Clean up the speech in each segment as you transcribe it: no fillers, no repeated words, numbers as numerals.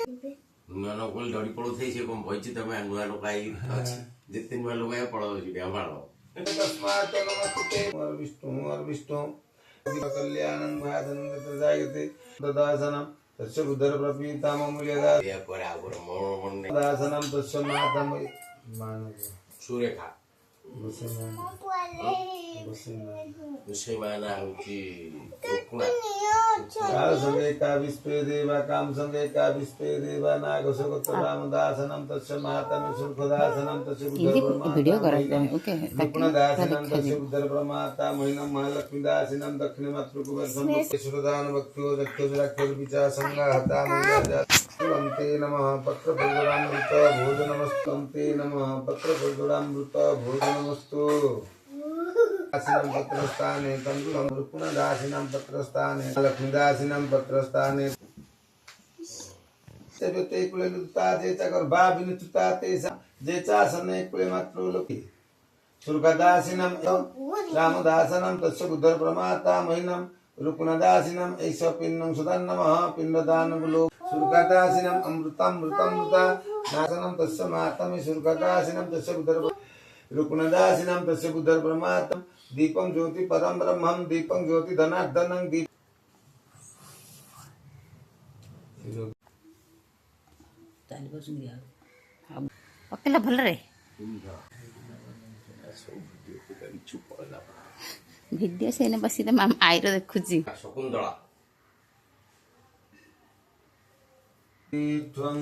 नुआ लोक डरी पड़ो थे से कम भइछि तमे नुआ लोक आई अछि जेते नुआ लोक आय पड़ो छि बेमालो तस्मात् नमस्ते और विष्णु कल्याणं भादनं तदायते ददासनं तस्य बुद्धर प्रपीताम मूल्यदा या पर आवर मन दासनं तस्य मातम मानव सुरेखा मुसलमान होची काल संगे का विस्पे देवा काम संगे का विस्पे देवा नागसगत रामदासनं तस्य मातम सुरखदासनं तस्य बुद्धर वीडियो करायचं ओके विपुणदासनं तस्य बुद्धर प्रमाता महिनं महालक्ष्मीदासिनं दक्षिण मातृकुबर्धं सुरदान भक्त्यो दक्षोजराक्षर विचा संगाहता मुनिराजा ते नमः पत्रफलदामृत भोजनमस्तुते नमः पत्रफलदामृत भोजनमस्तु दासिनं पत्रस्थाने तंदुलं रुक्मदासिनं पत्रस्थाने लक्ष्मीदासिनं पत्रस्थाने सेवते कुले लुता जेचा कर बा बिनुता तेसा जेचा सने कुले मात्र लोके सुरकदासिनं रामदासनं तस्य बुद्धर प्रमाता महिनं रुक्मदासिनं ऐष पिन्नं सुदान नमः पिंडदानगुलो सुरकदासिनं अमृतमृता नासनं तस्य मातम सुरकदासिनं तस्य बुद्धर रुक्मदासिनं तस्य बुद्धर प्रमातम दीपं ज्योति परम ब्रह्मं दीपं ज्योति धनार्दनं दीप चाली बसून घ्या ओकेला भल रे भिडियो से ने बसी त माम आइर देखुची शकुंतला त्वं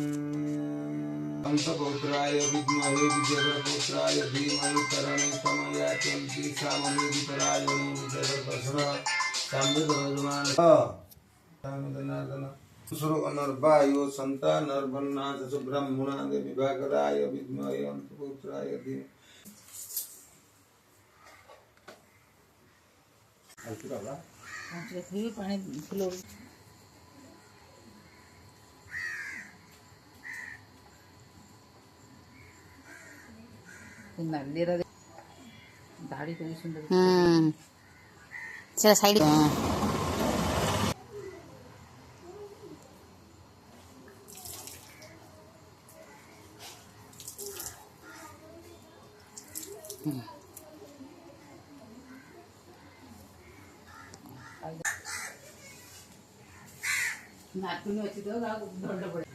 अंशपुत्राय विद्महे विजयपुत्राय धीमहि तरणि तमया चन्ति सामने वितराय विजयपुत्र सामवेदमान सामवेदनादन सुरो अनर्वायो संतानर्वन्नाथ सुब्रह्मणा देवी भागराय विद्महे अंशपुत्राय धीमहि पानी फुलो दाढ़ी तो सुंदर चला साइड नाटुनी अच्छी तो दंड पड़े